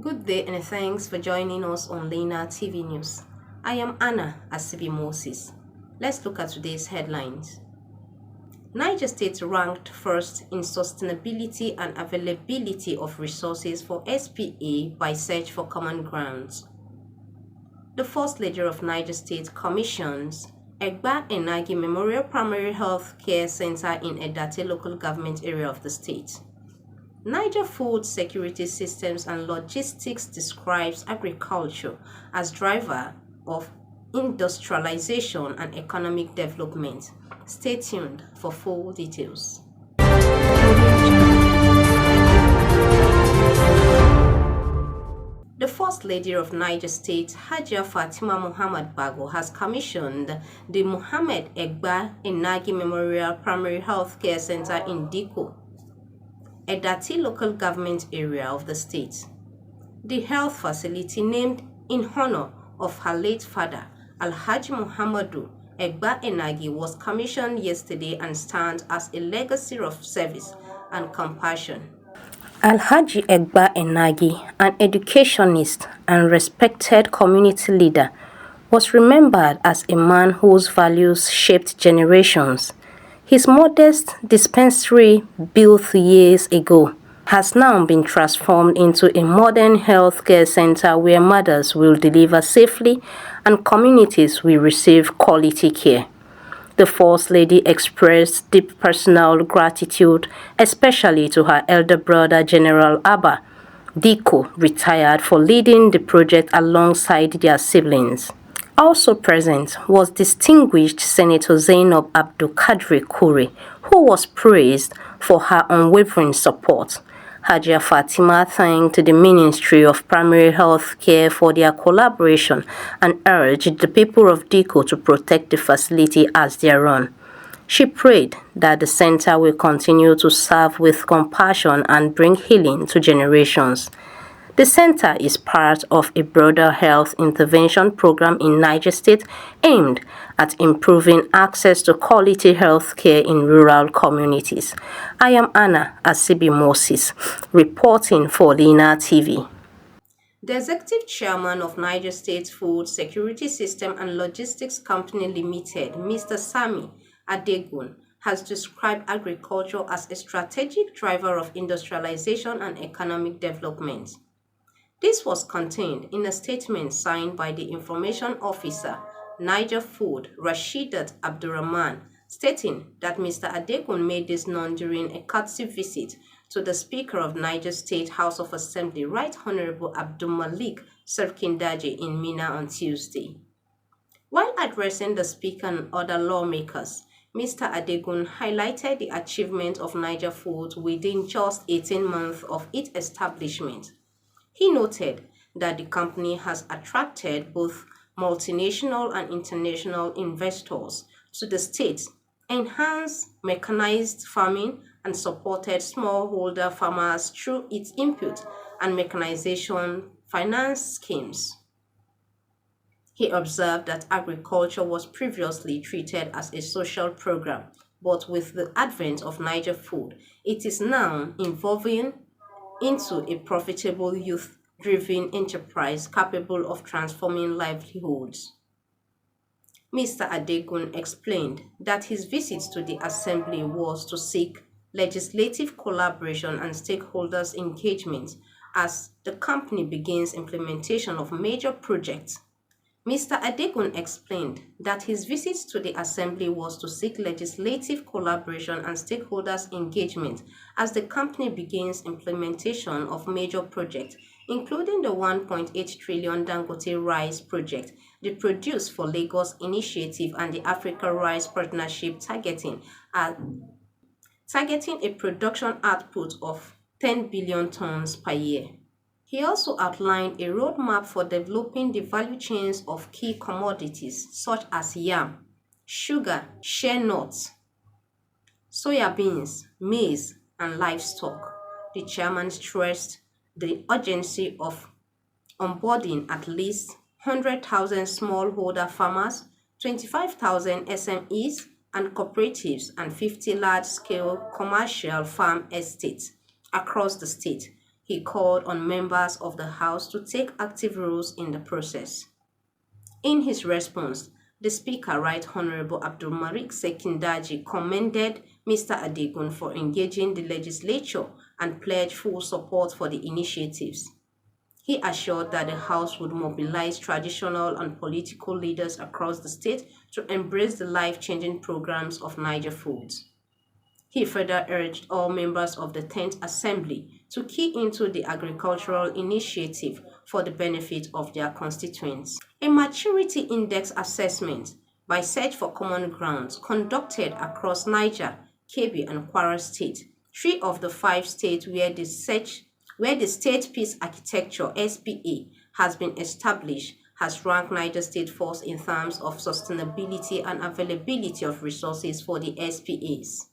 Good day and thanks for joining us on Lina TV News. I am Anna Asibi Moses. Let's look at today's headlines. Niger State ranked first in sustainability and availability of resources for SPA by Search for Common Grounds. The First Lady of Niger State commissions Egba Enagi Memorial Primary Health Care Center in Edate local government area of the state. Niger Food Security Systems and Logistics describes agriculture as driver of industrialization and economic development. Stay tuned for full details. The First Lady of Niger State, Hajia Fatima Muhammad Bago, has commissioned the Muhammad Egba Enagi Memorial Primary Health Care Center in Diko, Edati local government area of the state. The health facility, named in honor of her late father, Alhaji Muhammadu Egba Enagi, was commissioned yesterday and stands as a legacy of service and compassion. Alhaji Egba Enagi, an educationist and respected community leader, was remembered as a man whose values shaped generations. His modest dispensary, built years ago, has now been transformed into a modern healthcare center where mothers will deliver safely and communities will receive quality care. The First Lady expressed deep personal gratitude, especially to her elder brother, General Abba Diko, retired, for leading the project alongside their siblings. Also present was distinguished Senator Zainab Abdul Kadri Kuri, who was praised for her unwavering support. Hajia Fatima thanked the Ministry of Primary Health Care for their collaboration and urged the people of Diko to protect the facility as their own. She prayed that the center will continue to serve with compassion and bring healing to generations. The center is part of a broader health intervention program in Niger State aimed at improving access to quality health care in rural communities. I am Anna Asibi Moses, reporting for Lina TV. The executive chairman of Niger State Food Security System and Logistics Company Limited, Mr. Sami Adegun, has described agriculture as a strategic driver of industrialization and economic development. This was contained in a statement signed by the Information Officer, Niger Food, Rashidat Abdurrahman, stating that Mr. Adegun made this known during a courtesy visit to the Speaker of Niger State House of Assembly, Right Honorable Abdul Malik Serkindaji in Mina on Tuesday. While addressing the Speaker and other lawmakers, Mr. Adegun highlighted the achievement of Niger Food within just 18 months of its establishment. He noted that the company has attracted both multinational and international investors to the state, enhanced mechanized farming, and supported smallholder farmers through its input and mechanization finance schemes. He observed that agriculture was previously treated as a social program, but with the advent of Niger Food, it is now evolving into a profitable youth-driven enterprise capable of transforming livelihoods. Mr. Adegun explained that his visit to the assembly was to seek legislative collaboration and stakeholders' engagement as the company begins implementation of major projects. Mr. Adegun explained that his visit to the assembly was to seek legislative collaboration and stakeholders' engagement as the company begins implementation of major projects, including the 1.8 trillion Dangote Rice project, the Produce for Lagos initiative, and the Africa Rice Partnership targeting a production output of 10 billion tons per year. He also outlined a roadmap for developing the value chains of key commodities such as yam, sugar, shea nuts, soya beans, maize, and livestock. The chairman stressed the urgency of onboarding at least 100,000 smallholder farmers, 25,000 SMEs and cooperatives, and 50 large-scale commercial farm estates across the state He called on members of the House to take active roles in the process. In his response, the Speaker, Right Honorable Abdul Malik Sekindaji, commended Mr. Adegun for engaging the legislature and pledged full support for the initiatives. He assured that the House would mobilize traditional and political leaders across the state to embrace the life-changing programs of Niger Foods. He further urged all members of the 10th Assembly to key into the agricultural initiative for the benefit of their constituents. A maturity index assessment by Search for Common Grounds conducted across Niger, Kebbi, and Kwara State, three of the five states where the State Peace Architecture (SPA) has been established, has ranked Niger State first in terms of sustainability and availability of resources for the SPAs.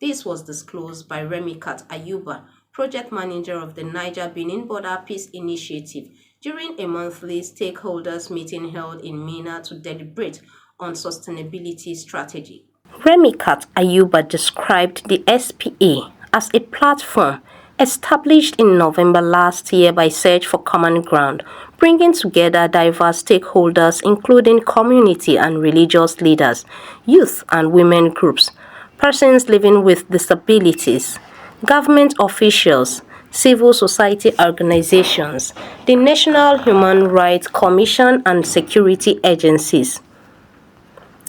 This was disclosed by Remikat Ayuba, project manager of the Niger-Benin Border Peace Initiative, during a monthly stakeholders meeting held in Mina to deliberate on sustainability strategy. Remikat Ayuba described the SPA as a platform established in November last year by Search for Common Ground, bringing together diverse stakeholders including community and religious leaders, youth and women groups, persons living with disabilities, government officials, civil society organizations, the National Human Rights Commission and security agencies.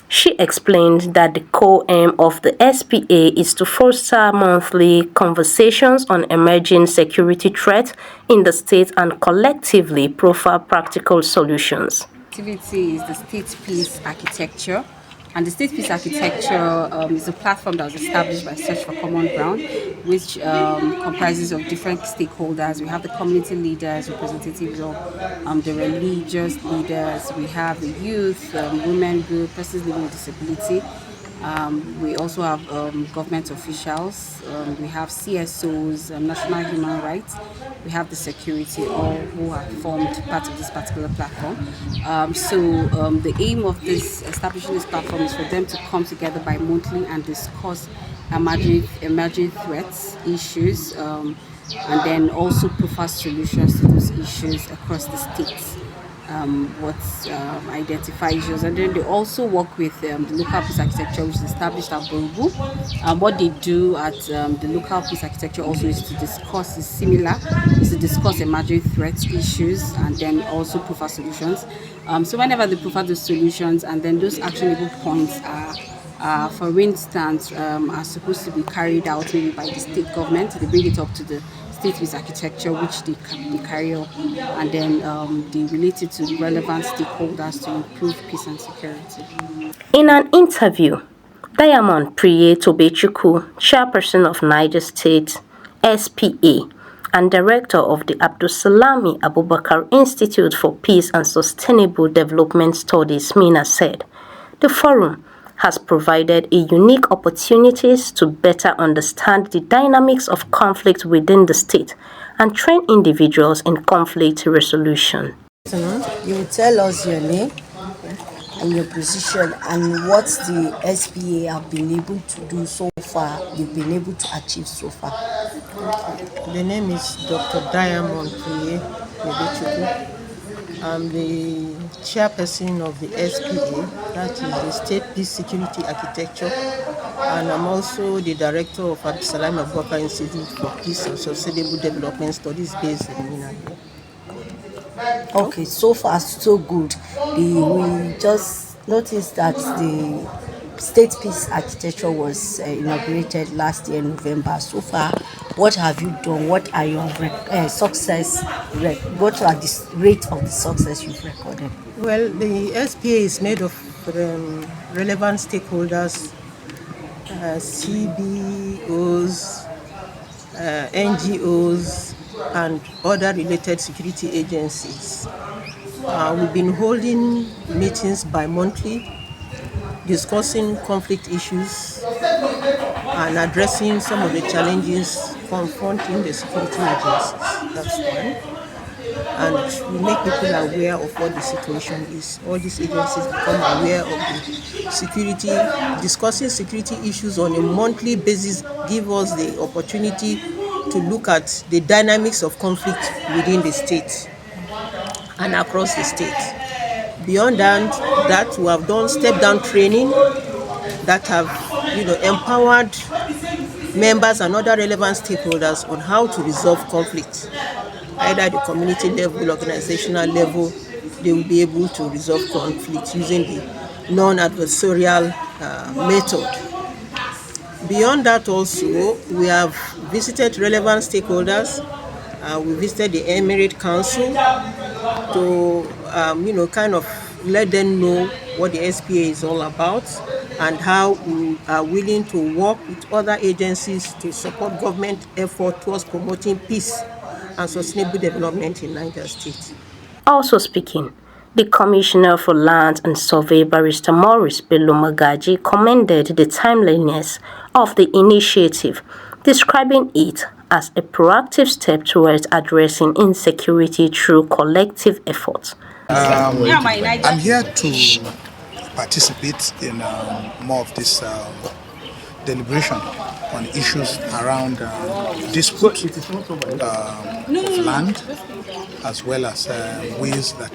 She explained that the core aim of the SPA is to foster monthly conversations on emerging security threats in the state and collectively profile practical solutions. Activity is the state peace architecture, and the state peace architecture is a platform that was established by Search for Common Ground, which comprises of different stakeholders. We have the community leaders, representatives of the religious leaders, we have the youth, women group, persons living with disability. We also have government officials, we have CSOs, National Human Rights, we have the security, all who have formed part of this particular platform. The aim of this establishing this platform is for them to come together bi-monthly and discuss emerging threats, issues, and then also profile solutions to those issues across the states. Identify issues, and then they also work with the local peace architecture, which is established at Borgu. What they do at the local peace architecture also is to discuss emerging threats, issues, and then also profile solutions. So whenever they profile the solutions, and then those actionable points are for instance, are supposed to be carried out maybe by the state government, they bring it up to the state peace architecture, which they carry up, and then they relate it to relevant stakeholders to improve peace and security. In an interview, Diamond Priye Tobechukwu, chairperson of Niger State SPA and director of the Abdulsalami Abubakar Institute for Peace and Sustainable Development Studies, MENA, said, the forum has provided a unique opportunities to better understand the dynamics of conflict within the state and train individuals in conflict resolution. You will tell us your name and your position and what the SPA have been able to do so far, they've been able to achieve so far. The name is Dr. Diamond Priye Tobechukwu. I'm the chairperson of the SPA, that is the State Peace Security Architecture, and I'm also the director of Abdulsalami Abubakar Institute for Peace and Sustainable Development Studies based in Lina. Okay, so far so good. We just noticed that the State Peace Architecture was inaugurated last year in November. So far, what have you done? What are your success? What are the rate of the success you've recorded? Well, the SPA is made of relevant stakeholders, CBOs, NGOs, and other related security agencies. We've been holding meetings bi-monthly, discussing conflict issues and addressing some of the challenges confronting the security agencies. That's one. And we make people aware of what the situation is. All these agencies become aware of the discussing security issues on a monthly basis, give us the opportunity to look at the dynamics of conflict within the state and across the state. Beyond that, we have done step-down training that have, empowered members and other relevant stakeholders on how to resolve conflict, either at the community level, organizational level. They will be able to resolve conflict using the non-adversarial method. Beyond that also, we have visited relevant stakeholders. We visited the Emirate Council to, kind of let them know what the SPA is all about and how we are willing to work with other agencies to support government effort towards promoting peace and sustainable development in Niger State. Also speaking, the Commissioner for Land and Survey, Barrister Maurice Bello Magaji, commended the timeliness of the initiative, describing it as a proactive step towards addressing insecurity through collective effort. I'm here to participate in more of this deliberation on issues around dispute of land, as well as ways that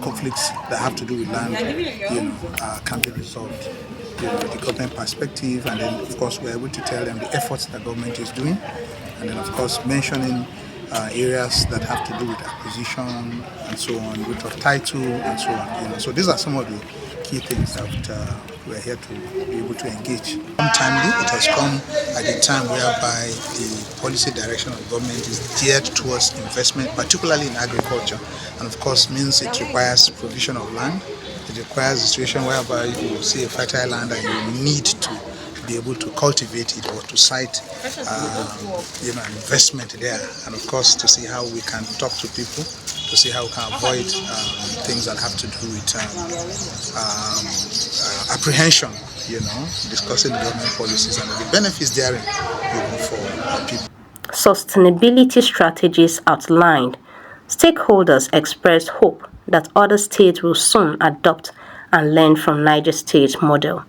conflicts that have to do with land, can be resolved. The government perspective, and then of course we're able to tell them the efforts that government is doing, and then of course mentioning areas that have to do with acquisition and so on, root of title and so on. So these are some of the key things that we're here to be able to engage. Timely, it has come at a time whereby the policy direction of government is geared towards investment, particularly in agriculture, and of course means it requires provision of land. It requires a situation whereby you see a fertile land and you need to be able to cultivate it or to site investment there, and of course to see how we can talk to people, to see how we can avoid things that have to do with apprehension, discussing the government policies and the benefits therein for people. Sustainability strategies outlined. Stakeholders expressed hope that other states will soon adopt and learn from Niger State's model.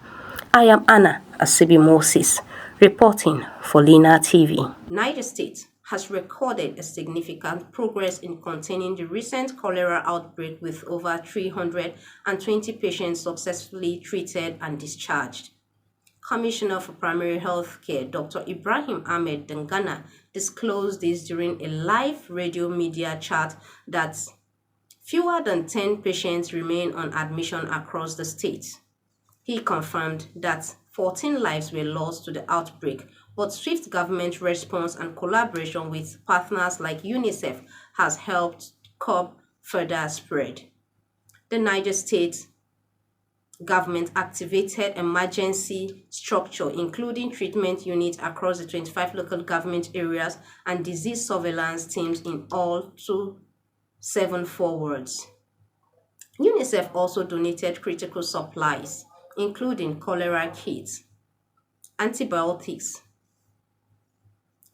I am Anna Asibi Moses, reporting for Lina TV. Niger State has recorded a significant progress in containing the recent cholera outbreak, with over 320 patients successfully treated and discharged. Commissioner for Primary Health Care, Dr. Ibrahim Ahmed Dangana, disclosed this during a live radio media chat that fewer than 10 patients remain on admission across the state. He confirmed that 14 lives were lost to the outbreak, but swift government response and collaboration with partners like UNICEF has helped curb further spread. The Niger State government activated emergency structure, including treatment units across the 25 local government areas and disease surveillance teams in all 274 wards. UNICEF also donated critical supplies, including cholera kits, antibiotics,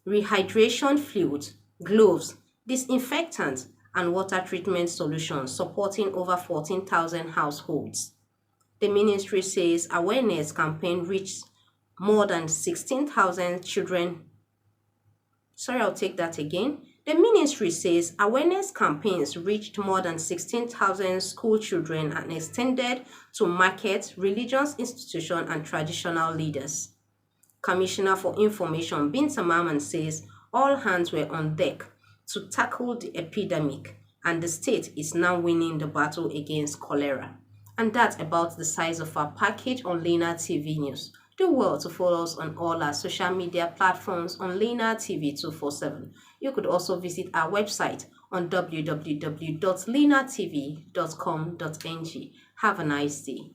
rehydration fluids, gloves, disinfectants, and water treatment solutions, supporting over 14,000 households. The ministry says awareness campaign reached more than 16,000 children. The ministry says awareness campaigns reached more than 16,000 school children and extended to markets, religious institutions, and traditional leaders. Commissioner for Information Binta Maman says all hands were on deck to tackle the epidemic, and the state is now winning the battle against cholera. And that's about the size of our package on Lina TV News. Do well to follow us on all our social media platforms on Lina TV 247. You could also visit our website on www.linatv.com.ng. Have a nice day.